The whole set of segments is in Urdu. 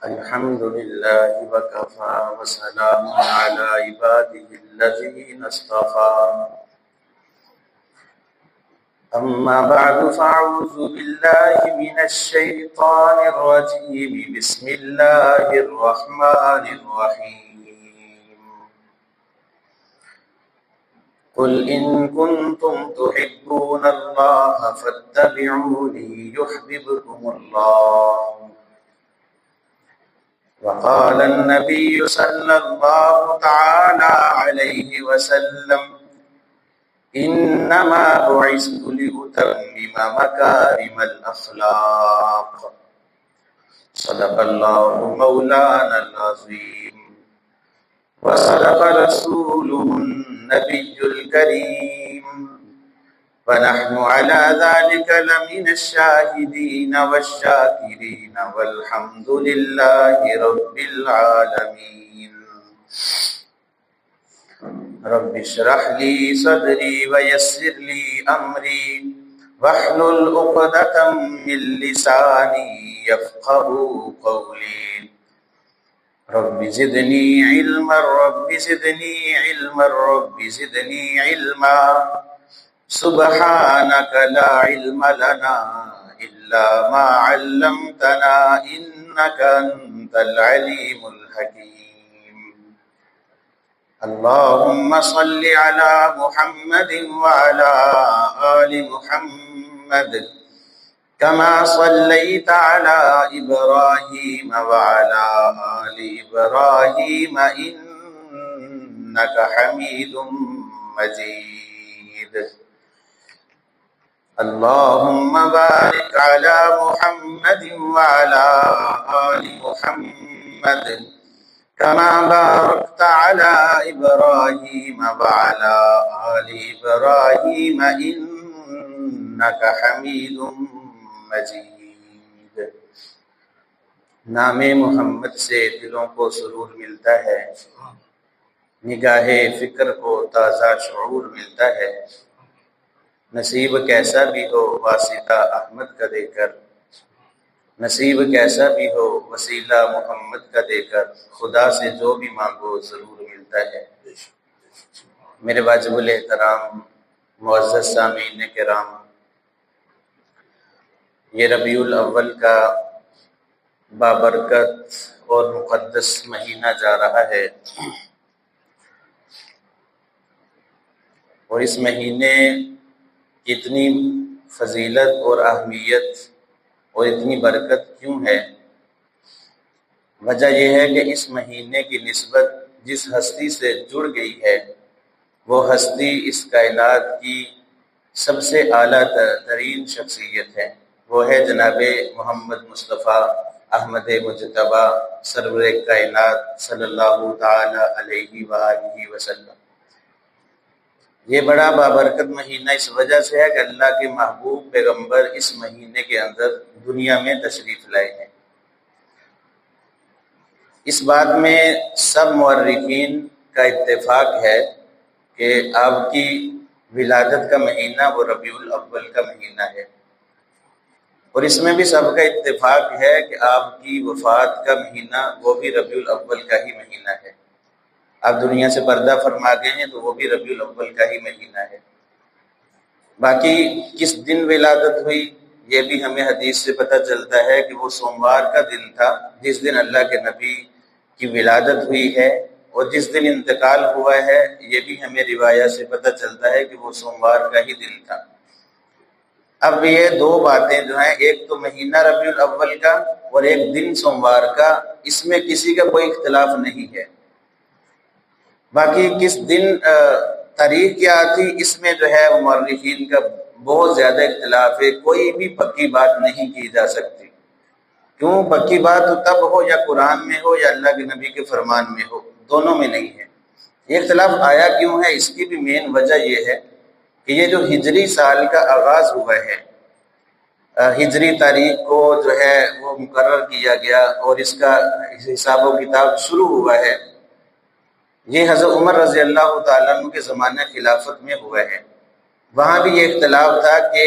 الحمد لله وكفى وسلام على عباده الذين اصطفى أما بعد فأعوذ بالله من الشيطان الرجيم بسم الله الرحمن الرحيم قل إن كنتم تحبون الله فاتبعوني يحببكم الله وقال النبي صلى الله تعالى عليه وسلم إنما بعثت لأتمم مكارم الأخلاق صدق الله مولانا العظيم وصدق رسوله النبي الكريم ونحن على ذلك لمن الشاهدين والشاكرين والحمد لله رب العالمين رب اشرح لي صدري ويسر لي أمري واحلل عقدة من لساني يفقهوا قولي رب زدني علما رب زدني علما رب زدني علما سبحانك لا علم لنا إلا ما علمتنا إنك أنت العليم الحكيم اللهم صل على محمد وعلى آل محمد كما صليت على إبراهيم وعلى آل إبراهيم إنك حميد مجيد اللهم بارك على محمد وعلى آل محمد كما باركت على إبراهيم وعلى آل إبراهيم إنك حميد مجيد نام محمد سے دلوں کو سرور ملتا ہے، نگاہ فکر کو تازہ شعور ملتا ہے۔ نصیب کیسا بھی ہو واسطہ احمد کا دے کر، نصیب کیسا بھی ہو وسیلہ محمد کا دے کر، خدا سے جو بھی مانگو ضرور ملتا ہے۔ میرے واجب الاحترام معزز سامعین کرام، یہ ربیع الاول کا بابرکت اور مقدس مہینہ جا رہا ہے، اور اس مہینے اتنی فضیلت اور اہمیت اور اتنی برکت کیوں ہے؟ وجہ یہ ہے کہ اس مہینے کی نسبت جس ہستی سے جڑ گئی ہے وہ ہستی اس کائنات کی سب سے اعلیٰ ترین شخصیت ہے، وہ ہے جناب محمد مصطفیٰ احمد مجتبیٰ سرور کائنات صلی اللہ تعالی علیہ وآلہ وسلم۔ یہ بڑا بابرکت مہینہ اس وجہ سے ہے کہ اللہ کے محبوب پیغمبر اس مہینے کے اندر دنیا میں تشریف لائے ہیں۔ اس بات میں سب مورخین کا اتفاق ہے کہ آپ کی ولادت کا مہینہ وہ ربیع الاول کا مہینہ ہے، اور اس میں بھی سب کا اتفاق ہے کہ آپ کی وفات کا مہینہ وہ بھی ربیع الاول کا ہی مہینہ ہے۔ آپ دنیا سے پردہ فرما گئے ہیں تو وہ بھی ربیع الاول کا ہی مہینہ ہے۔ باقی کس دن ولادت ہوئی یہ بھی ہمیں حدیث سے پتہ چلتا ہے کہ وہ سوموار کا دن تھا جس دن اللہ کے نبی کی ولادت ہوئی ہے، اور جس دن انتقال ہوا ہے یہ بھی ہمیں روایت سے پتہ چلتا ہے کہ وہ سوموار کا ہی دن تھا۔ اب یہ دو باتیں جو ہیں، ایک تو مہینہ ربیع الاول کا اور ایک دن سوموار کا، اس میں کسی کا کوئی اختلاف نہیں ہے۔ باقی کس دن تاریخ کیا تھی اس میں جو ہے مورخین کا بہت زیادہ اختلاف ہے، کوئی بھی پکی بات نہیں کی جا سکتی۔ کیوں؟ پکی بات تو تب ہو یا قرآن میں ہو یا اللہ کے نبی کے فرمان میں ہو، دونوں میں نہیں ہے۔ یہ اختلاف آیا کیوں ہے؟ اس کی بھی مین وجہ یہ ہے کہ یہ جو ہجری سال کا آغاز ہوا ہے، ہجری تاریخ کو جو ہے وہ مقرر کیا گیا اور اس کا حساب و کتاب شروع ہوا ہے، یہ حضرت عمر رضی اللہ تعالیٰ عنہ کے زمانہ خلافت میں ہوا ہے۔ وہاں بھی یہ اختلاف تھا کہ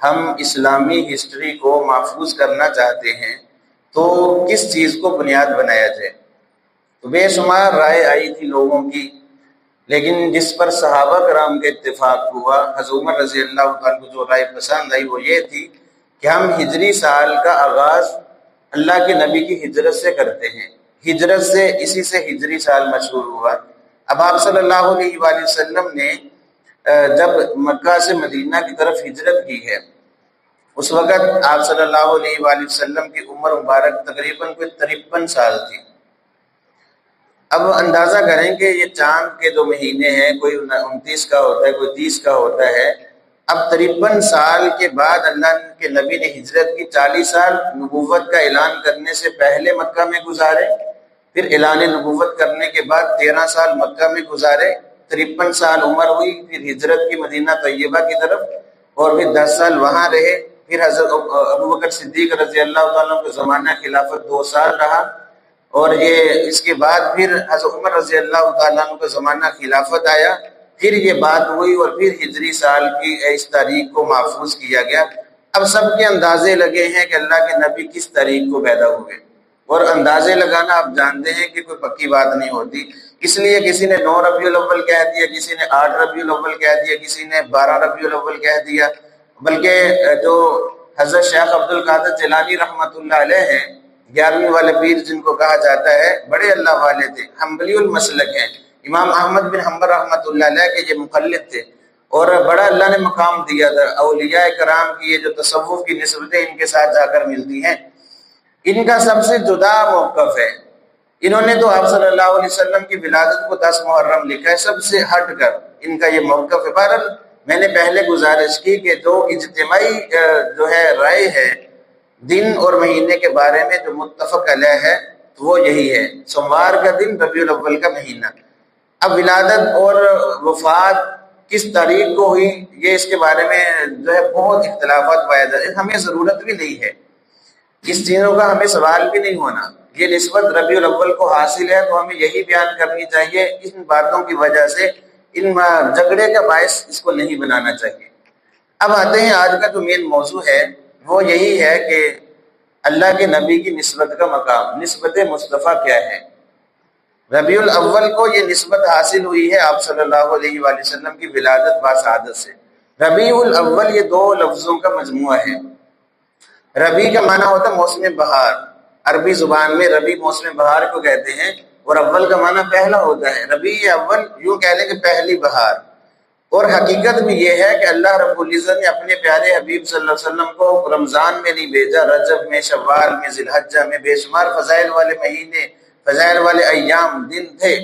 ہم اسلامی ہسٹری کو محفوظ کرنا چاہتے ہیں تو کس چیز کو بنیاد بنایا جائے؟ تو بے شمار رائے آئی تھی لوگوں کی، لیکن جس پر صحابہ کرام کا اتفاق ہوا، حضرت عمر رضی اللہ تعالیٰ کو جو رائے پسند آئی وہ یہ تھی کہ ہم ہجری سال کا آغاز اللہ کے نبی کی ہجرت سے کرتے ہیں، ہجرت سے، اسی سے ہجری سال مشہور ہوا۔ اب آپ صلی اللہ علیہ وآلہ وسلم نے جب مکہ سے مدینہ کی طرف ہجرت کی ہے، اس وقت آپ صلی اللہ علیہ وآلہ وسلم کی عمر مبارک تقریباً کوئی 53 سال تھی۔ اب اندازہ کریں کہ یہ چاند کے جو مہینے ہیں، کوئی 29 کا ہوتا ہے، کوئی 30 کا ہوتا ہے۔ اب 53 سال کے بعد اللہ کے نبی نے ہجرت کی، 40 سال نبوت کا اعلان کرنے سے پہلے مکہ میں گزارے، پھر اعلان نبوت کرنے کے بعد 13 سال مکہ میں گزارے، 53 سال عمر ہوئی، پھر ہجرت کی مدینہ طیبہ کی طرف، اور پھر 10 سال وہاں رہے۔ پھر حضرت ابوبکر صدیق رضی اللہ تعالیٰ کا زمانہ خلافت 2 سال رہا، اور یہ اس کے بعد پھر حضرت عمر رضی اللہ تعالیٰ عنہ کا زمانہ خلافت آیا، پھر یہ بات ہوئی، اور پھر ہجری سال کی اس تاریخ کو محفوظ کیا گیا۔ اب سب کے اندازے لگے ہیں کہ اللہ کے نبی کس تاریخ کو پیدا ہوئے، اور اندازے لگانا آپ جانتے ہیں کہ کوئی پکی بات نہیں ہوتی، اس لیے کسی نے 9 ربیع الاول کہہ دیا، کسی نے 8 ربیع الاول کہہ دیا، کسی نے 12 ربیع الاول کہہ دیا، بلکہ جو حضرت شیخ عبد القادر جیلانی رحمۃ اللہ علیہ ہیں، 11ویں والے پیر جن کو کہا جاتا ہے، بڑے اللہ والے تھے، حنبلی المسلک ہیں، امام احمد بن حنبل رحمۃ اللہ علیہ کے یہ مقلد تھے، اور بڑا اللہ نے مقام دیا تھا۔ اولیاء کرام کی یہ جو تصوف کی نسبتیں ان کے ساتھ جا کر ملتی ہیں، ان کا سب سے جدا موقف ہے۔ انہوں نے تو آپ صلی اللہ علیہ وسلم کی ولادت کو 10 محرم لکھا ہے، سب سے ہٹ کر ان کا یہ موقف ہے۔ بہرحال میں نے پہلے گزارش کی کہ جو اجتماعی جو ہے رائے ہے دن اور مہینے کے بارے میں جو متفق علیہ ہے وہ یہی ہے، سوموار کا دن، ربیع الاول کا مہینہ۔ اب ولادت اور وفات کس تاریخ کو ہوئی، یہ اس کے بارے میں جو ہے بہت اختلافات پائے جاتے ہیں، ہمیں ضرورت بھی نہیں ہے اس چیزوں کا، ہمیں سوال بھی نہیں ہونا۔ یہ نسبت ربیع الاول کو حاصل ہے تو ہمیں یہی بیان کرنی چاہیے، ان باتوں کی وجہ سے ان جھگڑے کا باعث اس کو نہیں بنانا چاہیے۔ اب آتے ہیں آج کا جو مین موضوع ہے، وہ یہی ہے کہ اللہ کے نبی کی نسبت کا مقام، نسبت مصطفیٰ کیا ہے۔ ربیع الاول کو یہ نسبت حاصل ہوئی ہے آپ صلی اللہ علیہ وآلہ وسلم کی ولادت باسعادت سے۔ ربیع الاول یہ 2 لفظوں کا مجموعہ ہے۔ ربیع کا معنی ہوتا ہے موسم بہار، عربی زبان میں ربیع موسم بہار کو کہتے ہیں، اور اول کا معنی پہلا ہوتا ہے۔ ربیع اول یوں کہہ لیں کہ پہلی بہار، اور حقیقت میں یہ ہے کہ اللہ رب العزت نے اپنے پیارے حبیب صلی اللہ علیہ وسلم کو رمضان میں نہیں بھیجا، رجب میں، شوال میں، ذی الحجہ میں، بے شمار فضائل والے مہینے، فضائل والے ایام، دن تھے،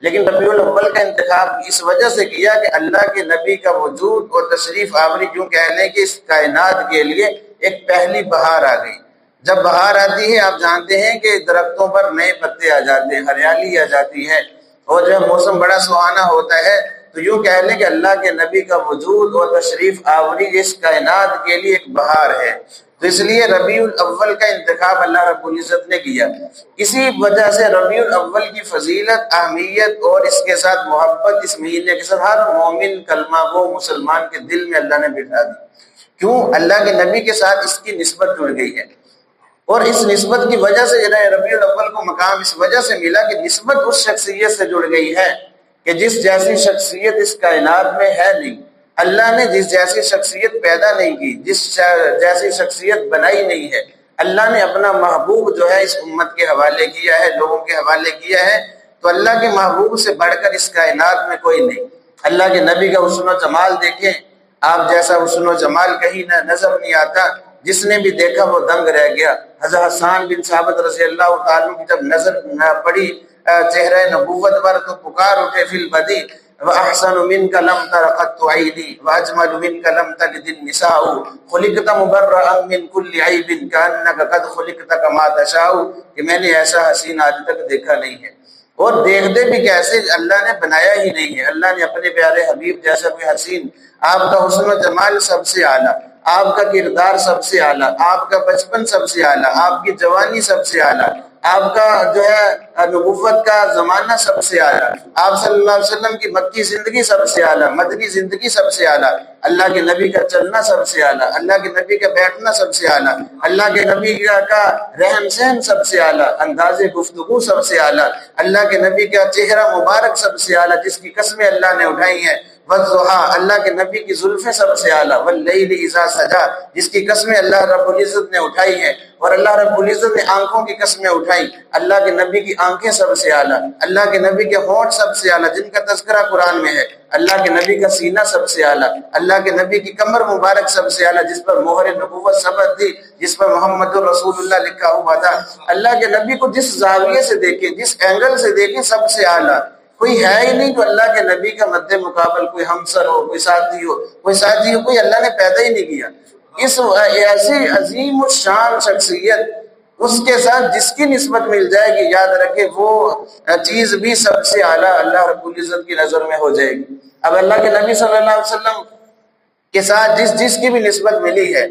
لیکن ربیع الاول کا انتخاب اس وجہ سے کیا کہ اللہ کے نبی کا وجود اور تشریف آوری یوں کہہ لیں کہ اس کائنات کے لیے ایک پہلی بہار آ گئی۔ جب بہار آتی ہے آپ جانتے ہیں کہ درختوں پر نئے پتے آ جاتے ہیں، ہریالی آ جاتی ہے، اور جو موسم بڑا سہانا ہوتا ہے، تو یوں کہہ لیں کہ اللہ کے نبی کا وجود اور تشریف آوری اس کائنات کے لیے ایک بہار ہے، تو اس لیے ربیع الاول کا انتخاب اللہ رب العزت نے کیا۔ اسی وجہ سے ربیع الاول کی فضیلت، اہمیت اور اس کے ساتھ محبت اس مہینے کے ساتھ ہر مومن کلمہ گو مسلمان کے دل میں اللہ نے بٹھا دی۔ کیوں؟ اللہ کے نبی کے ساتھ اس کی نسبت جڑ گئی ہے، اور اس نسبت کی وجہ سے ربیع الاول کو مقام اس وجہ سے ملا کہ نسبت اس شخصیت سے جڑ گئی ہے کہ جس جیسی شخصیت اس کائنات میں ہے نہیں، اللہ نے جس جیسی شخصیت پیدا نہیں کی، جس جیسی شخصیت بنائی نہیں ہے، اللہ نے اپنا محبوب جو ہے اس امت کے حوالے کیا ہے، لوگوں کے حوالے کیا ہے، تو اللہ کے محبوب سے بڑھ کر اس کائنات میں کوئی نہیں۔ اللہ کے نبی کا حسن و جمال دیکھیں، آپ جیسا حسن و جمال کہیں نہ نظر نہیں آتا، جس نے بھی دیکھا وہ دنگ رہ گیا۔ حضرت حسان بن ثابت رضی اللہ تعالیٰ کی جب نظر پڑی چہرہ نبوت پر تو پکار اٹھے فی البدی وَأَحْسَنُ مِنْكَ لَمْ تَرَ قَطُّ عَيْنِي وَأَجْمَلُ مِنْكَ لَمْ تَلِدِ النِّسَاءُ خُلِقْتَ مُبَرَّأً مِنْ كُلِّ عَيْبٍ كَأَنَّكَ قَدْ خُلِقْتَ كَمَا تَشَاءُ، کہ میں نے ایسا حسین آج تک دیکھا نہیں ہے، اور دیکھتے بھی کیسے، اللہ نے بنایا ہی نہیں ہے۔ اللہ نے اپنے پیارے حبیب جیسا کوئی حسین، آپ کا حسن و جمال سب سے اعلیٰ، آپ کا کردار سب سے اعلیٰ، آپ کا بچپن سب سے اعلیٰ، آپ کی جوانی سب سے اعلیٰ، آپ کا جو ہے نبوت کا زمانہ سب سے اعلیٰ، آپ صلی اللہ علیہ وسلم کی مکی زندگی سب سے اعلیٰ، مدنی زندگی سب سے اعلیٰ، اللہ کے نبی کا چلنا سب سے اعلیٰ، اللہ کے نبی کا بیٹھنا سب سے اعلیٰ، اللہ کے نبی کا رہن سہن سب سے اعلیٰ، انداز گفتگو سب سے اعلیٰ، اللہ کے نبی کا چہرہ مبارک سب سے اعلیٰ جس کی قسمیں اللہ نے اٹھائی ہیں، والضحیٰ اللہ کے نبی کی زلفیں سب سے اعلیٰ، واللیل اذا سجا جس کی قسمیں اللہ رب العزت نے اٹھائی ہیں، اور اللہ رب العزت نے آنکھوں کی قسمیں اٹھائی، اللہ کے نبی کی آنکھیں سب سے اعلیٰ، اللہ کے نبی کے ہونٹ سب سے اعلیٰ جن کا تذکرہ قرآن میں ہے، اللہ کے نبی کا سینہ سب سے اعلیٰ، اللہ کے نبی کی کمر مبارک سب سے اعلیٰ جس پر مہر نبوت ثبت تھی، جس پر محمد رسول اللہ لکھا ہوا تھا، اللہ کے نبی کو جس زاویے سے دیکھیں، جس اینگل سے دیکھیں سب سے اعلیٰ، کوئی ہے ہی نہیں جو اللہ کے نبی کا مد مقابل کوئی ہمسر ہو، کوئی ساتھی ہو، کوئی اللہ نے پیدا ہی نہیں کیا۔ اس ایسی عظیم الشان شخصیت اس کے ساتھ جس کی نسبت مل جائے گی، یاد رکھے وہ چیز بھی سب سے اعلیٰ اللہ رب العزت کی نظر میں ہو جائے گی۔ اب اللہ کے نبی صلی اللہ علیہ وسلم کے ساتھ جس کی بھی نسبت ملی ہے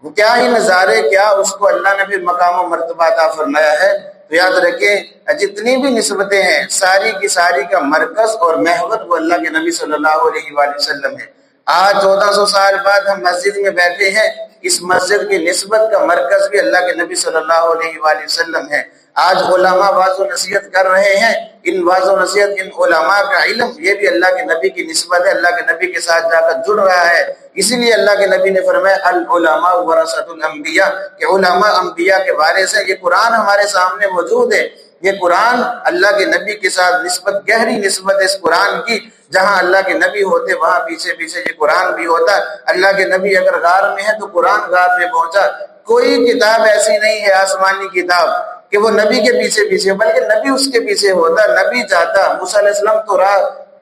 وہ کیا ہی نظارے، کیا اس کو اللہ نے بھی مقام و مرتبہ عطا فرمایا ہے۔ تو یاد رکھیں جتنی بھی نسبتیں ہیں ساری کی ساری کا مرکز اور محور وہ اللہ کے نبی صلی اللہ علیہ وآلہ وسلم ہے۔ آج 1400 سال بعد ہم مسجد میں بیٹھے ہیں، اس مسجد کی نسبت کا مرکز بھی اللہ کے نبی صلی اللہ علیہ وآلہ وسلم ہے۔ آج علماء واعظ و نصیحت کر رہے ہیں، ان واعظ و نصیحت ان علماء کا علم یہ بھی اللہ کے نبی کی نسبت ہے، اللہ کے نبی کے ساتھ جا کر جڑ رہا ہے۔ اسی لیے اللہ کے نبی نے فرمایا العلماء ورثۃ الانبیاء کہ علماء انبیاء کے وارث ہیں۔ یہ قرآن ہمارے سامنے موجود ہے، یہ قرآن اللہ کے نبی کے ساتھ نسبت، گہری نسبت ہے اس قرآن کی، جہاں اللہ کے نبی ہوتے وہاں پیچھے پیچھے یہ قرآن بھی ہوتا۔ اللہ کے نبی اگر غار میں ہے تو قرآن غار میں پہنچا۔ کوئی کتاب ایسی نہیں ہے آسمانی کتاب کہ وہ نبی کے پیچھے پیچھے، بلکہ نبی اس کے پیچھے ہوتا، نبی جاتا۔ موسیٰ علیہ السلام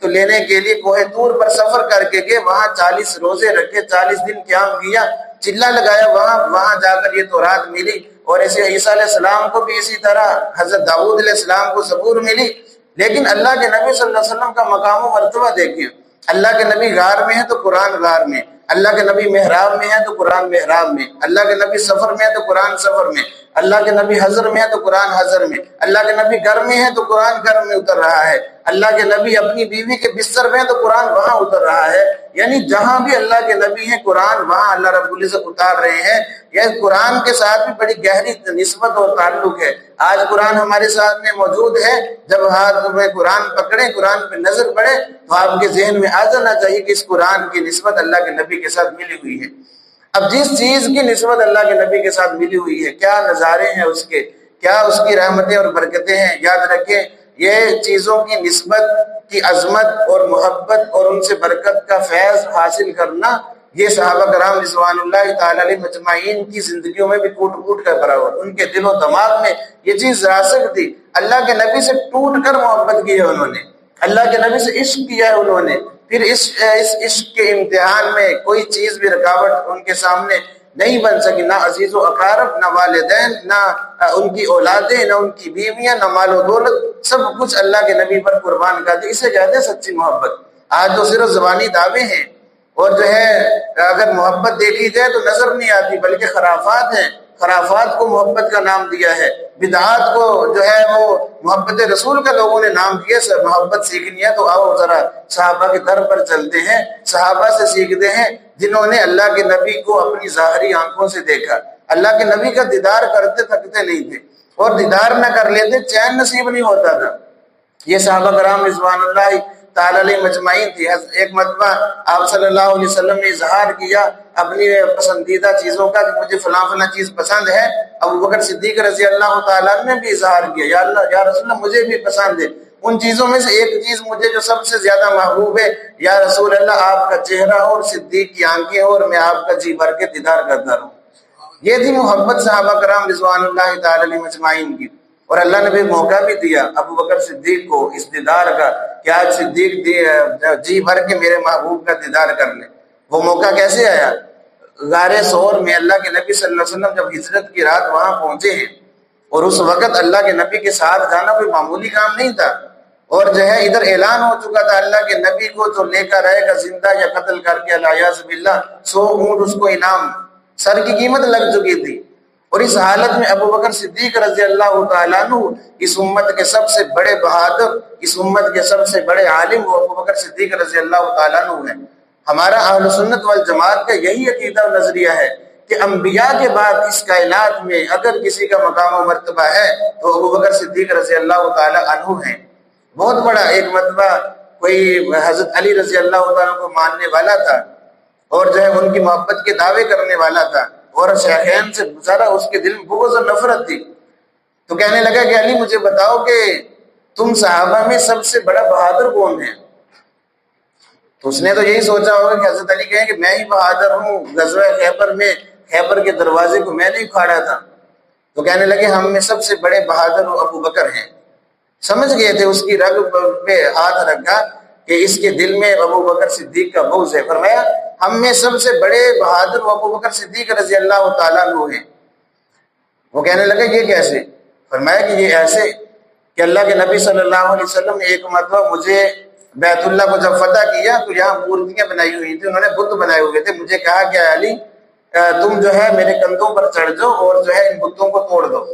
تو لینے کے لیے کوہ طور پر سفر کر کے گئے، وہاں 40 روزے رکھے، 40 دن قیام کیا، چلا لگایا، وہاں جا کر یہ تورات ملی۔ اور ایسے عیسیٰ علیہ السلام کو بھی اسی طرح، حضرت داؤد علیہ السلام کو زبور ملی۔ لیکن اللہ کے نبی صلی اللہ علیہ وسلم کا مقام و مرتبہ دیکھیے، اللہ کے نبی غار میں ہے تو قرآن غار میں، اللہ کے نبی محراب میں ہے تو قرآن محراب میں، اللہ کے نبی سفر میں ہے تو قرآن سفر میں، اللہ کے نبی حضر میں ہے تو قرآن حضر میں، اللہ کے نبی گھر میں ہے تو قرآن گھر میں اتر رہا ہے، اللہ کے نبی اپنی بیوی کے بستر میں ہے تو قرآن وہاں اتر رہا ہے۔ یعنی جہاں بھی اللہ کے نبی ہیں قرآن وہاں اللہ رب العزت اتار رہے ہیں۔ یہ قرآن کے ساتھ بھی بڑی گہری نسبت اور تعلق ہے۔ آج قرآن ہمارے ساتھ میں موجود ہے، جب ہاتھ میں قرآن پکڑیں، قرآن پہ نظر پڑے تو آپ کے ذہن میں آ جانا چاہیے کہ اس قرآن کی نسبت اللہ کے نبی کے ساتھ ملی ہوئی ہے۔ اب جس چیز کی نسبت اللہ کے نبی کے ساتھ ملی ہوئی ہے، کیا نظارے ہیں اس کے، کیا اس کی رحمتیں اور برکتیں ہیں۔ یاد رکھیں یہ چیزوں کی نسبت کی عظمت اور محبت اور ان سے برکت کا فیض حاصل کرنا، یہ صحابہ کرام رضوان اللہ تعالی علیہ مجمعین کی زندگیوں میں بھی کوٹ کوٹ کر بھرا ہوا، ان کے دل و دماغ میں یہ چیز راسخ تھی۔ اللہ کے نبی سے ٹوٹ کر محبت کی ہے انہوں نے، اللہ کے نبی سے عشق کیا ہے انہوں نے، پھر اس عشق کے امتحان میں کوئی چیز بھی رکاوٹ ان کے سامنے نہیں بن سکی، نہ عزیز و اقارب، نہ والدین، نہ ان کی اولادیں، نہ ان کی بیویاں، نہ مال و دولت، سب کچھ اللہ کے نبی پر قربان کر دی۔ اسے کہتے ہیں سچی محبت۔ آج تو صرف زبانی دعوے ہیں، اور جو ہے اگر محبت دیکھی جائے تو نظر نہیں آتی، بلکہ خرافات ہیں۔ خرافات کو محبت کا نام دیا ہے، بدعات کو جو ہے وہ محبت رسول کا لوگوں نے نام دیا۔ محبت سیکھنی ہے تو آؤ ذرا صحابہ کے در پر چلتے ہیں، صحابہ سے سیکھتے ہیں جنہوں نے اللہ کے نبی کو اپنی ظاہری آنکھوں سے دیکھا، اللہ کے نبی کا دیدار کرتے تھکتے نہیں تھے، اور دیدار نہ کر لیتے چین نصیب نہیں ہوتا تھا۔ یہ صحابہ کرام رضوان اللہ تعالی علیہ مجمعین تھی۔ ایک مرتبہ آپ صلی اللہ علیہ وسلم نے اظہار کیا اپنی پسندیدہ چیزوں کا کہ مجھے فلاں فلاں چیز پسند ہے۔ ابو بکر صدیق رضی اللہ تعالیٰ نے بھی اظہار کیا، یا اللہ یا رسول اللہ مجھے بھی پسند ہے، ان چیزوں میں سے ایک چیز مجھے جو سب سے زیادہ محبوب ہے یا رسول اللہ آپ کا چہرہ ہو اور صدیق کی آنکھیں ہو اور میں آپ کا جی بھر کے دیدار کرتا رہوں۔ یہ تھی محبت صحابہ کرام رضوان اللہ تعالی علیہ مجمعین کی، اور اللہ نے بھی موقع بھی دیا ابو بکر صدیق کو اس دیدار کا کہ آج صدیق جی بھر کے میرے محبوب کا دیدار کر لیں۔ وہ موقع کیسے آیا؟ غار ثور میں اللہ کے نبی صلی اللہ علیہ وسلم جب ہجرت کی رات وہاں پہنچے ہیں، اور اس وقت اللہ کے نبی کے ساتھ جانا کوئی معمولی کام نہیں تھا، اور جو ہے ادھر اعلان ہو چکا تھا اللہ کے نبی کو جو لے کر آئے گا زندہ یا قتل کر کے، الیاذ باللہ 100 اونٹ اس کو انعام، سر کی قیمت لگ چکی تھی۔ اور اس حالت میں ابو بکر صدیق رضی اللہ تعالیٰ عنہ اس امت کے سب سے بڑے بہادر، اس امت کے سب سے بڑے عالم وہ ابو بکر صدیق رضی اللہ تعالیٰ عنہ ہیں۔ ہمارا اہل سنت والجماعت کا یہی عقیدہ و نظریہ ہے کہ انبیاء کے بعد اس کائنات میں اگر کسی کا مقام و مرتبہ ہے تو ابو بکر صدیق رضی اللہ تعالیٰ عنہ ہیں۔ بہت بڑا ایک مرتبہ کوئی حضرت علی رضی اللہ تعالیٰ کو ماننے والا تھا اور جو ہے ان کی محبت کے دعوے کرنے والا تھا، اور شیخین سے ذرا اس کے دل میں بغض اور نفرت تھی، تو کہنے لگا کہ علی مجھے بتاؤ کہ تم صحابہ میں سب سے بڑا بہادر کون ہے؟ تو اس نے تو یہی سوچا ہوگا کہ حضرت علی کہیں کہ میں ہی بہادر ہوں، غزوہ خیبر میں خیبر کے دروازے کو میں نے اکھاڑا تھا۔ تو کہنے لگے ہم میں سب سے بڑے بہادر ابو بکر ہیں۔ سمجھ گئے تھے، اس کی رگ پہ ہاتھ رکھا کہ اس کے دل میں ابو بکر صدیق کا بغض ہے۔ فرمایا ہم میں سب سے بڑے بہادر ابو بکر صدیق رضی اللہ تعالیٰ عنہ ہیں۔ وہ کہنے لگے یہ کیسے؟ فرمایا کہ یہ ایسے کہ اللہ کے نبی صلی اللہ علیہ وسلم نے ایک مرتبہ مجھے بیت اللہ کو جب فتح کیا تو یہاں مورتیاں بنائی ہوئی تھی، انہوں نے بت بنائے ہوئے تھے، مجھے کہا کہ علی تم جو ہے میرے کندھوں پر چڑھ جاؤ اور جو ہے ان بتوں کو توڑ دو۔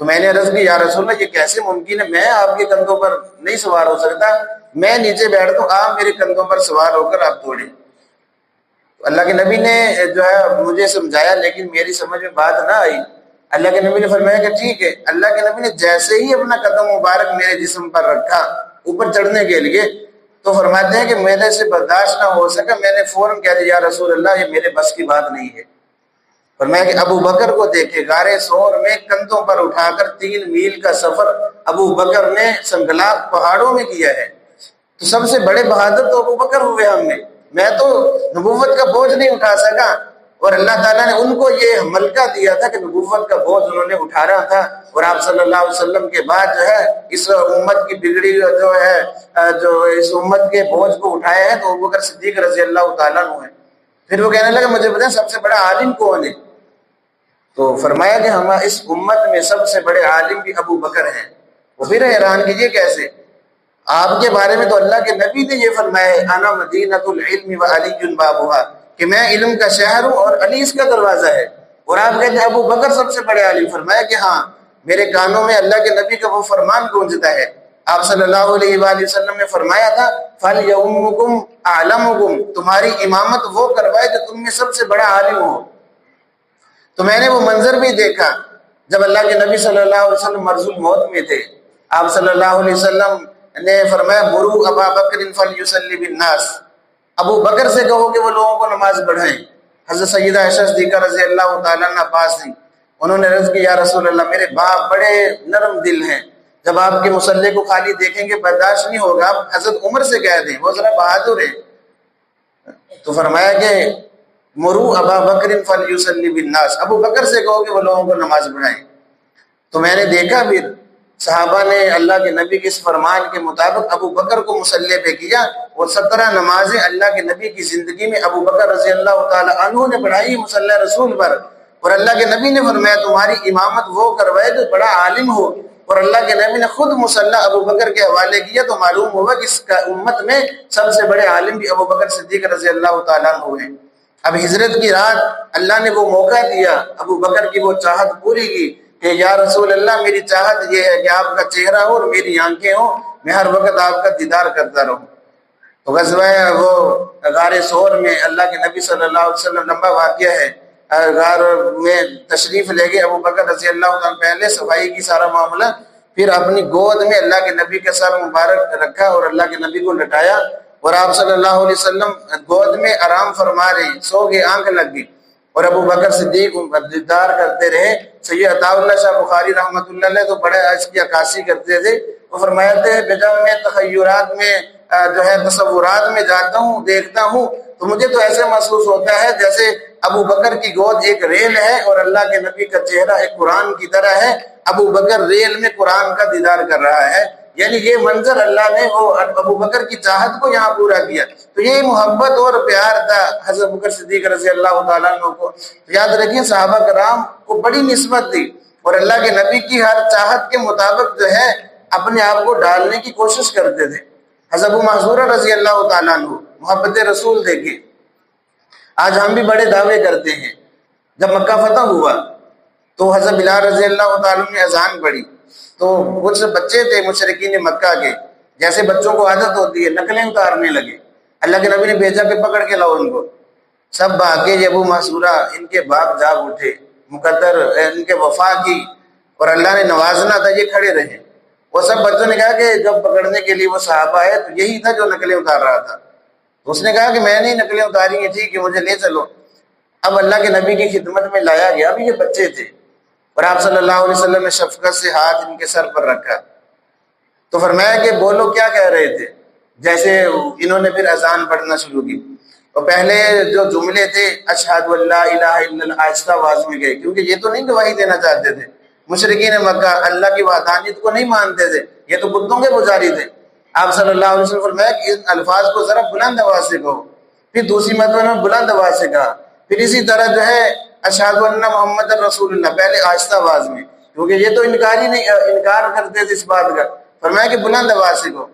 تو میں نے عرض کی یا رسول اللہ یہ کیسے ممکن ہے، میں آپ کے کندھوں پر نہیں سوار ہو سکتا، میں نیچے بیٹھ دوں، آپ میرے کندھوں پر سوار ہو کر آپ توڑیں۔ اللہ کے نبی نے جو ہے مجھے سمجھایا لیکن میری سمجھ میں بات نہ آئی۔ اللہ کے نبی نے فرمایا کہ ٹھیک ہے۔ اللہ کے نبی نے جیسے ہی اپنا قدم مبارک میرے جسم پر رکھا اوپر چڑھنے کے لیے تو فرماتے ہیں کہ میرے سے برداشت نہ ہو سکا، میں نے فوراً کہہ دیا یا رسول اللہ یہ میرے بس کی بات نہیں ہے۔ فرمایا کہ ابو بکر کو دیکھے غار ثور میں کندھوں پر اٹھا کر 3 میل کا سفر ابو بکر نے سنگلاق پہاڑوں میں کیا ہے، تو سب سے بڑے بہادر تو ابو بکر ہوئے ہم میں تو نبوت کا بوجھ نہیں اٹھا سکا، اور اللہ تعالیٰ نے ان کو یہ ملکہ دیا تھا کہ نبوت کا بوجھ انہوں نے اٹھانا تھا، اور آپ صلی اللہ علیہ وسلم کے بعد جو ہے اس امت کی بگڑی جو ہے جو اس امت کے بوجھ کو اٹھایا ہے تو ابو بکر صدیق رضی اللہ تعالیٰ عنہ ہے۔ پھر وہ کہنے لگا مجھے بتائیں سب سے بڑا عالم کون ہے؟ تو فرمایا کہ ہم اس امت میں سب سے بڑے عالم بھی ابو بکر ہیں۔ وہ پھر حیران کیجیے کیسے؟ آپ کے بارے میں تو اللہ کے نبی نے یہ فرمایا ہے انا مدینۃ العلم وعلی بابھا، کہ میں علم کا شہر ہوں اور علی اس کا دروازہ ہے، اور آپ کہتے ہیں ابو بکر سب سے بڑے عالم۔ فرمایا کہ ہاں میرے کانوں میں اللہ کے نبی کا وہ فرمان گونجتا ہے، آپ صلی اللہ علیہ وآلہ وسلم نے فرمایا تھا فَلْيَؤُمُّكُمْ أَعْلَمُكُمْ، تمہاری امامت وہ کروائے جو تم میں سب سے بڑا عالم ہو۔ تو میں نے وہ منظر بھی دیکھا جب اللہ کے نبی صلی اللہ علیہ وسلم مرض الموت میں تھے، آپ صلی اللہ علیہ وسلم نے فرمایا مروا ابا بکر فلیصلی بالناس، ابو بکر سے کہو کہ وہ لوگوں کو نماز پڑھائیں۔ حضرت سیدہ عائشہ صدیقہ رضی اللہ تعالیٰ عنہ پاس تھیں، انہوں نے عرض کی یا رسول اللہ میرے باپ بڑے نرم دل ہیں، جب آپ کے مصلی کو خالی دیکھیں گے برداشت نہیں ہوگا، آپ حضرت عمر سے کہہ دیں وہ ذرا بہادر ہیں۔ تو فرمایا کہ مروا ابا بکر فلیصلی بالناس، ابو بکر سے کہو کہ وہ لوگوں کو نماز پڑھائیں۔ تو میں نے دیکھا پھر صحابہ نے اللہ کے نبی کے اس فرمان کے مطابق ابو بکر کو مصلی پہ کیا، اور 17 نمازیں اللہ کے نبی کی زندگی میں ابو بکر رضی اللہ تعالی عنہ نے پڑھائی مصلی رسول پر، اور اللہ کے نبی نے فرمایا تمہاری امامت وہ کروائے جو بڑا عالم ہو، اور اللہ کے نبی نے خود مصلی ابو بکر کے حوالے کیا، تو معلوم ہوا کہ اس امت میں سب سے بڑے عالم بھی ابو بکر صدیق رضی اللہ تعالیٰ عنہ ہیں۔ اب ہجرت کی رات اللہ نے وہ موقع دیا، ابو بکر کی وہ چاہت پوری کی کہ یا رسول اللہ میری چاہت یہ ہے کہ آپ کا چہرہ ہو اور میری آنکھیں ہوں، میں ہر وقت آپ کا دیدار کرتا رہوں۔ تو غزوہ وہ غار ثور میں اللہ کے نبی صلی اللہ علیہ وسلم لمبا واقعہ ہے، غار میں تشریف لے گئے ابو بکر رضی اللہ عنہ، پہلے صفائی کی سارا معاملہ، پھر اپنی گود میں اللہ کے نبی کا سر مبارک رکھا اور اللہ کے نبی کو لٹایا، اور آپ صلی اللہ علیہ وسلم گود میں آرام فرما رہے، سو گئے، آنکھ لگ گئی، اور ابو بکر صدیق دیدار کرتے رہے۔ سید عطا اللہ شاہ بخاری رحمۃ اللہ علیہ تو بڑے اس کی عکاسی کرتے تھے، وہ فرماتے تھے جب میں تخیلات میں جو ہے تصورات میں جاتا ہوں دیکھتا ہوں تو مجھے تو ایسے محسوس ہوتا ہے جیسے ابو بکر کی گود ایک ریل ہے اور اللہ کے نبی کا چہرہ ایک قرآن کی طرح ہے، ابو بکر ریل میں قرآن کا دیدار کر رہا ہے۔ یعنی یہ منظر اللہ نے وہ ابو بکر کی چاہت کو یہاں پورا کیا، تو یہ محبت اور پیار تھا حضرت بکر صدیق رضی اللہ تعالیٰ عنہ کو۔ یاد رکھیں صحابہ کرام کو بڑی نسبت تھی، اور اللہ کے نبی کی ہر چاہت کے مطابق جو ہے اپنے آپ کو ڈالنے کی کوشش کرتے تھے۔ حضرت ابو محذورہ رضی اللہ تعالیٰ عنہ، محبت رسول دیکھیں، آج ہم بھی بڑے دعوے کرتے ہیں۔ جب مکہ فتح ہوا تو حضرت بلال رضی اللہ تعالیٰ نے اذان پڑھی تو کچھ بچے تھے مشرکین مکہ کے، جیسے بچوں کو عادت ہوتی ہے نقلیں اتارنے لگے۔ اللہ کے نبی نے بھیجا کہ پکڑ کے لاؤ ان کو۔ سب بھاگے، ابو محصورہ ان کے باپ جاگ اٹھے، مقدر ان کے وفا کی اور اللہ نے نوازنا تھا، یہ کھڑے رہے۔ وہ سب بچوں نے کہا کہ جب پکڑنے کے لیے وہ صحابہ ہے تو یہی تھا جو نقلیں اتار رہا تھا۔ تو اس نے کہا کہ میں نہیں نقلیں اتاری ہیں، ٹھیک ہے مجھے لے چلو۔ اب اللہ کے نبی کی خدمت میں لایا گیا، اب یہ بچے تھے اور آپ صلی اللہ علیہ وسلم نے شفقت سے ہاتھ ان کے سر پر رکھا تو فرمایا کہ بولو کیا کہہ رہے تھے۔ جیسے انہوں نے پھر اذان پڑھنا شروع کی تو پہلے جو جملے تھے اشہد اللہ الہ الا اللہ آہستہ آواز میں گئے، کیونکہ یہ تو نہیں گواہی دینا چاہتے تھے۔ مشرکین مکہ اللہ کی وحدانیت کو نہیں مانتے تھے، یہ تو بتوں کے پجاری تھے۔ آپ صلی اللہ علیہ وسلم فرمایا کہ ان الفاظ کو ذرا بلند آواز سے کہو، پھر دوسری مرتبہ میں بلند آواز سے کہا، پھر اسی طرح جو ہے اشہد ان محمد رسول اللہ پہلے آہستہ آواز میں، کیونکہ یہ تو انکار کرتے تھے اس بات کا۔ فرمایا کہ بلند آواز سے کہو۔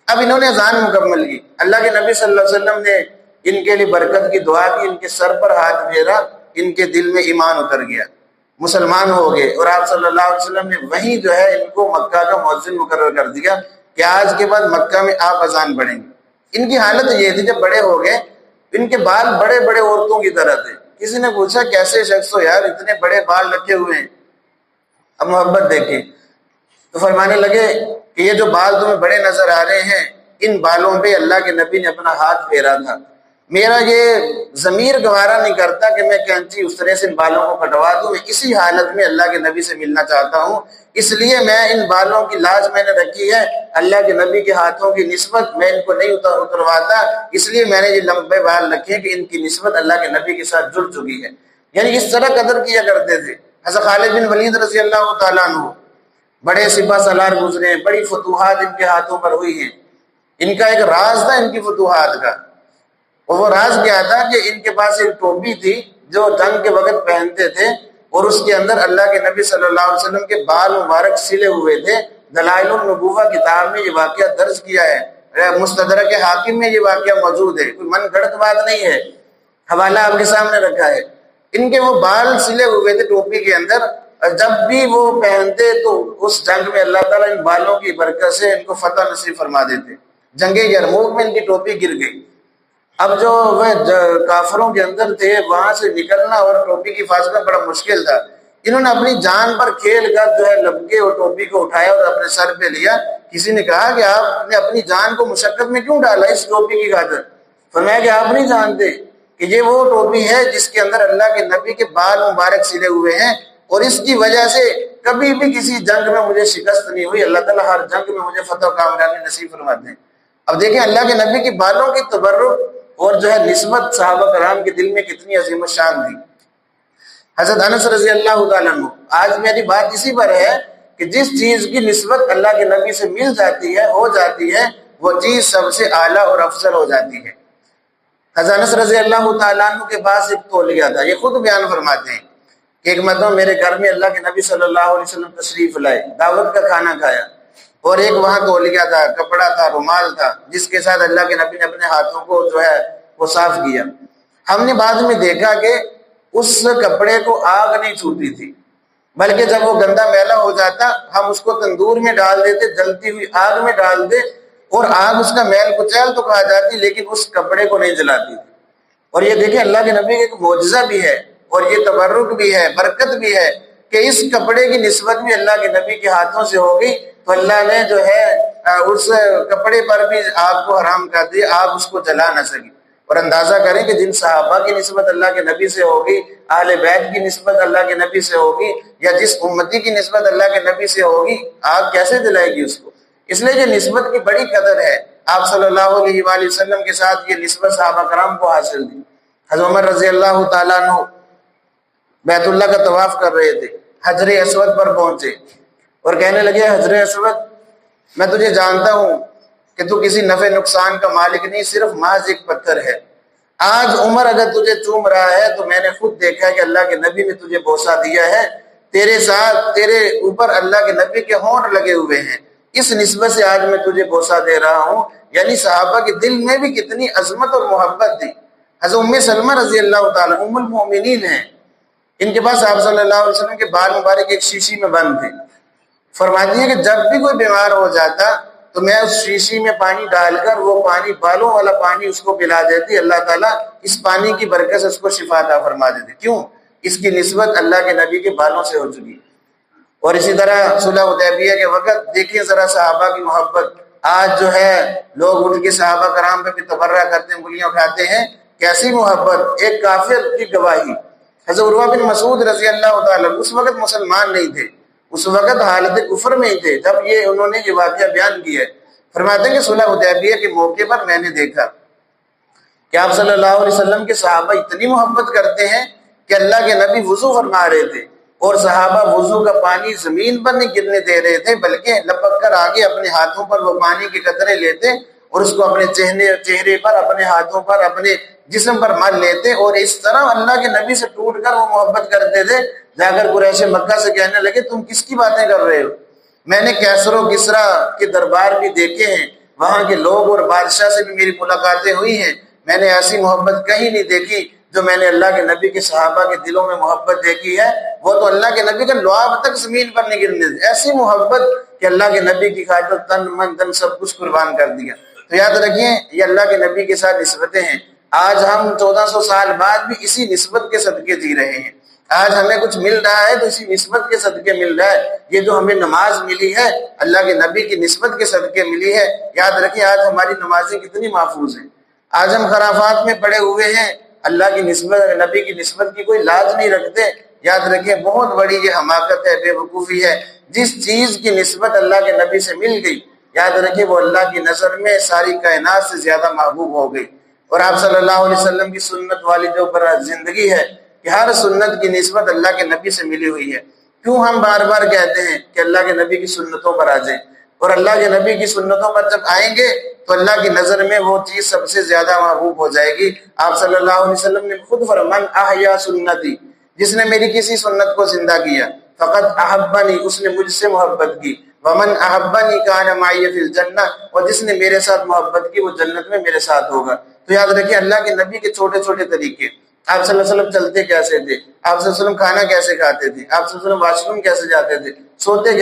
اب انہوں نے اذان مکمل کی، اللہ کے نبی صلی اللہ علیہ وسلم نے ان کے لیے برکت کی دعا کی، ان کے سر پر ہاتھ پھیرا، ان کے دل میں ایمان اتر گیا، مسلمان ہو گئے، اور آپ صلی اللہ علیہ وسلم نے وہیں جو ہے ان کو مکہ کا مؤذن مقرر کر دیا کہ آج کے بعد مکہ میں آپ اذان پڑھیں گے۔ ان کی حالت یہ تھی جب بڑے ہو گئے، ان کے بال بڑے بڑے عورتوں کی طرح تھے۔ کسی نے پوچھا کیسے شخص ہو یار، اتنے بڑے بال رکھے ہوئے ہیں۔ اب محبت دیکھیں تو فرمانے لگے کہ یہ جو بال تمہیں بڑے نظر آ رہے ہیں، ان بالوں پہ اللہ کے نبی نے اپنا ہاتھ پھیرا تھا۔ میرا یہ ضمیر گوارا نہیں کرتا کہ میں کینچی اس طرح سے ان بالوں کو کٹوا دوں، میں اسی حالت میں اللہ کے نبی سے ملنا چاہتا ہوں، اس لیے میں ان بالوں کی لاج میں نے رکھی ہے، اللہ کے نبی کے ہاتھوں کی نسبت میں ان کو نہیں اترواتا، اس لیے میں نے یہ لمبے بال رکھے کہ ان کی نسبت اللہ کے نبی کے ساتھ جڑ چکی ہے۔ یعنی اس طرح قدر کیا کرتے تھے۔ حضرت خالد بن ولید رضی اللہ تعالیٰ عنہ بڑے سپہ سالار گزرے ہیں، بڑی فتوحات ان کے ہاتھوں پر ہوئی ہیں۔ ان کا ایک راز تھا ان کی فتوحات کا، اور وہ راز کیا تھا کہ ان کے پاس ایک ٹوپی تھی جو جنگ کے وقت پہنتے تھے، اور اس کے اندر اللہ کے نبی صلی اللہ علیہ وسلم کے بال مبارک سلے ہوئے تھے۔ دلائل النبوہ کتاب میں یہ واقعہ درج کیا ہے، مستدرک حاکم میں یہ واقعہ موجود ہے، کوئی من گھڑت بات نہیں ہے، حوالہ آپ کے سامنے رکھا ہے۔ ان کے وہ بال سلے ہوئے تھے ٹوپی کے اندر، اور جب بھی وہ پہنتے تو اس جنگ میں اللہ تعالیٰ ان بالوں کی برکت سے ان کو فتح نصیب فرما دیتے۔ جنگ یرموک میں ان کی ٹوپی گر گئی۔ اب جو وہ کافروں کے اندر تھے وہاں سے نکلنا اور ٹوپی کی حفاظت بڑا مشکل تھا۔ انہوں نے اپنی جان پر کھیل کر جو ہے لبکے اور ٹوپی کو اٹھایا اور اپنے سر پہ لیا۔ کسی نے کہا کہ آپ نے اپنی جان کو مشقت میں کیوں ڈالا اس ٹوپی کی خاطر؟ فرمایا کہ آپ نہیں جانتے کہ یہ وہ ٹوپی ہے جس کے اندر اللہ کے نبی کے بال مبارک سلے ہوئے ہیں، اور اس کی وجہ سے کبھی بھی کسی جنگ میں مجھے شکست نہیں ہوئی۔ اللہ تعالیٰ ہر جنگ میں مجھے فتح و کامیابی نصیب فرماتے ہیں۔ اب دیکھیں اللہ کے نبی کے بالوں کی تبرک اور جو ہے نسبت صحابہ کرام کے دل میں کتنی عظیم الشان تھی۔ حضرت انس رضی اللہ تعالیٰ عنہ، آج میری بات اسی پر ہے کہ جس چیز کی نسبت اللہ کے نبی سے مل جاتی ہے، ہو جاتی ہے، وہ چیز سب سے اعلیٰ اور افضل ہو جاتی ہے۔ حضرت انس رضی اللہ تعالیٰ عنہ کے پاس ایک تولیہ تھا، یہ خود بیان فرماتے ہیں کہ ایک مرتبہ میرے گھر میں اللہ کے نبی صلی اللہ علیہ وسلم تشریف لائے، دعوت کا کھانا کھایا، اور ایک وہاں تولیہ تھا، کپڑا تھا، رومال تھا، جس کے ساتھ اللہ کے نبی نے اپنے ہاتھوں کو جو ہے وہ صاف کیا۔ ہم نے بعد میں دیکھا کہ اس کپڑے کو آگ نہیں چھوتی تھی، بلکہ جب وہ گندا میلا ہو جاتا ہم اس کو تندور میں ڈال دیتے، جلتی ہوئی آگ میں ڈال دے، اور آگ اس کا میل کچیل تو کھا جاتی لیکن اس کپڑے کو نہیں جلاتی تھی۔ اور یہ دیکھیں اللہ کے نبی کا ایک معجزہ بھی ہے، اور یہ تبرک بھی ہے، برکت بھی ہے کہ اس کپڑے کی نسبت بھی اللہ کے نبی کے ہاتھوں سے ہو گئی، تو اللہ نے جو ہے اس کپڑے پر بھی آگ کو حرام کر دیا، آگ اس کو جلا نہ سکی۔ اور اندازہ کریں کہ جن صحابہ کی نسبت اللہ کے نبی سے ہوگی، اہل بیت کی نسبت اللہ کے نبی سے ہوگی، یا جس امتی کی نسبت اللہ کے نبی سے ہوگی، آگ کیسے جلائے گی اس کو؟ اس لیے یہ نسبت کی بڑی قدر ہے۔ آپ صلی اللہ علیہ وآلہ وسلم کے ساتھ یہ نسبت صحابہ کرام کو حاصل تھی۔ حضرت عمر رضی اللہ تعالیٰ عنہ بیت اللہ کا طواف کر رہے تھے، حجر اسود پر پہنچے اور کہنے لگے حجر اسود، میں تجھے جانتا ہوں کہ تو کسی نفع نقصان کا مالک نہیں، صرف محض ایک پتھر ہے۔ آج عمر اگر تجھے چوم رہا ہے تو میں نے خود دیکھا ہے کہ اللہ کے نبی نے تجھے بوسہ دیا ہے، تیرے ساتھ تیرے اوپر اللہ کے نبی کے ہونٹ لگے ہوئے ہیں، اس نسبت سے آج میں تجھے بوسہ دے رہا ہوں۔ یعنی صحابہ کے دل میں بھی کتنی عظمت اور محبت تھی۔ حضرت ام سلمہ رضی اللہ تعالیٰ ام المؤمنین ہیں، ان کے پاس آپ صلی اللہ علیہ وسلم کے بال مبارک ایک شیشی میں بند تھے. فرماتی ہیں کہ جب بھی کوئی بیمار ہو جاتا تو میں اس شیشی میں پانی ڈال کر وہ پانی، بالوں والا پانی، اس کو پلا دیتی. اللہ تعالیٰ اس پانی کی برکت سے اس کو شفا عطا فرما دیتے. کیوں؟ اس کی نسبت اللہ کے نبی کے بالوں سے ہو چکی. اور اسی طرح صلح حدیبیہ کے وقت دیکھیے ذرا صحابہ کی محبت. آج جو ہے لوگ اٹھ کے صحابہ کرام پہ بھی تبرہ کرتے ہیں، انگلیاں اٹھاتے ہیں. کیسی محبت! ایک کافر کی گواہی. حضرت عروہ بن مسعود رضی اللہ تعالیٰ اس وقت مسلمان نہیں تھے، اس وقت حالت کفر میں ہی تھے جب انہوں نے یہ واقعہ بیان کیا ہے. فرماتے ہیں کہ صلح حدیبیہ کے موقع پر میں نے دیکھا کہ آپ صلی اللہ علیہ وسلم کے صحابہ اتنی محبت کرتے ہیں کہ اللہ کے نبی وضو فرما رہے تھے اور صحابہ وضو کا پانی زمین پر نہیں گرنے دے رہے تھے، بلکہ لپک کر آگے اپنے ہاتھوں پر وہ پانی کے قطرے لیتے اور اس کو اپنے چہرے پر، اپنے ہاتھوں پر، اپنے جسم پر مل لیتے، اور اس طرح اللہ کے نبی سے ٹوٹ کر وہ محبت کرتے تھے. جا کر قریش مکہ سے کہنے لگے تم کس کی باتیں کر رہے ہو؟ میں نے کیسر و کسریٰ کے دربار بھی دیکھے ہیں، وہاں کے لوگ اور بادشاہ سے بھی میری ملاقاتیں ہوئی ہیں، میں نے ایسی محبت کہیں نہیں دیکھی جو میں نے اللہ کے نبی کے صحابہ کے دلوں میں محبت دیکھی ہے. وہ تو اللہ کے نبی کا لعاب تک زمین پر نہیں گرنے دی، ایسی محبت کہ اللہ کے نبی کی خاطر تن من دن سب کچھ قربان کر دیا. تو یاد رکھیں یہ اللہ کے نبی کے ساتھ نسبتیں ہیں. آج ہم 1400 سال بعد بھی اسی نسبت کے صدقے جی رہے ہیں. آج ہمیں کچھ مل رہا ہے تو اسی نسبت کے صدقے مل رہا ہے. یہ جو ہمیں نماز ملی ہے اللہ کے نبی کی نسبت کے صدقے ملی ہے. یاد رکھیں آج ہماری نمازیں کتنی محفوظ ہیں. آج ہم خرافات میں پڑے ہوئے ہیں، اللہ کی نسبت، نبی کی نسبت کی کوئی لاج نہیں رکھتے. یاد رکھیں بہت بڑی یہ حماقت ہے، بے وقوفی ہے. جس چیز کی نسبت اللہ کے نبی سے مل گئی، یاد رکھیں وہ اللہ کی نظر میں ساری کائنات سے زیادہ محبوب ہو گئی. اور آپ صلی اللہ علیہ وسلم کی سنت والی جو زندگی ہے کہ ہر سنت کی نسبت اللہ کے نبی سے ملی ہوئی ہے. کیوں ہم بار بار کہتے ہیں کہ اللہ کے نبی کی سنتوں پر آ جائیں، اور اللہ کے نبی کی سنتوں پر جب آئیں گے تو اللہ کی نظر میں وہ چیز سب سے زیادہ محبوب ہو جائے گی. آپ صلی اللہ علیہ وسلم نے خود فرمایا من احیا سنتی، جس نے میری کسی سنت کو زندہ کیا، فقط احبنی، اس نے مجھ سے محبت کی، ومن احبنی کان معی فی الجنہ، اور جس نے میرے ساتھ محبت کی وہ جنت میں میرے ساتھ ہوگا. تو یاد رکھیے اللہ کے نبی کے چھوٹے چھوٹے طریقے. آپ صلی اللہ علیہ وسلم چلتے کیسے تھے، آپ صلی اللہ علیہ وسلم کھانا کیسے کھاتے تھے، آپ صلی اللہ علیہ وسلم واش روم کیسے جاتے تھے، سوتے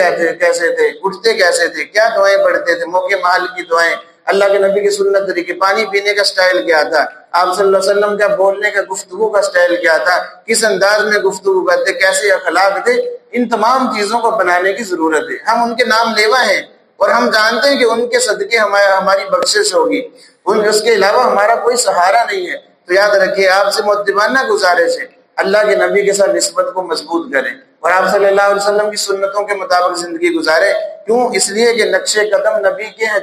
کیسے تھے، اٹھتے کیسے تھے، کیا دعائیں پڑھتے تھے، موقع محل کی دعائیں، اللہ کے نبی کی سنت طریقے، پانی پینے کا سٹائل کیا تھا، آپ صلی اللہ علیہ وسلم کا بولنے کا، گفتگو کا سٹائل کیا تھا، کس انداز میں گفتگو کرتے، کیسے اخلاق تھے. ان تمام چیزوں کو بنانے کی ضرورت ہے. ہم ان کے نام لیوا ہیں اور ہم جانتے ہیں کہ ان کے صدقے ہماری بخشش ہوگی، اس کے علاوہ ہمارا کوئی سہارا نہیں ہے. تو یاد رکھیے آپ سے مؤدبانہ گزارش ہے اللہ کے نبی کے ساتھ نسبت کو مضبوط کریں اور آپ صلی اللہ علیہ وسلم کی سنتوں کے مطابق زندگی گزاریں. کیوں؟ اس لیے کہ نقش قدم نبی کے ہیں.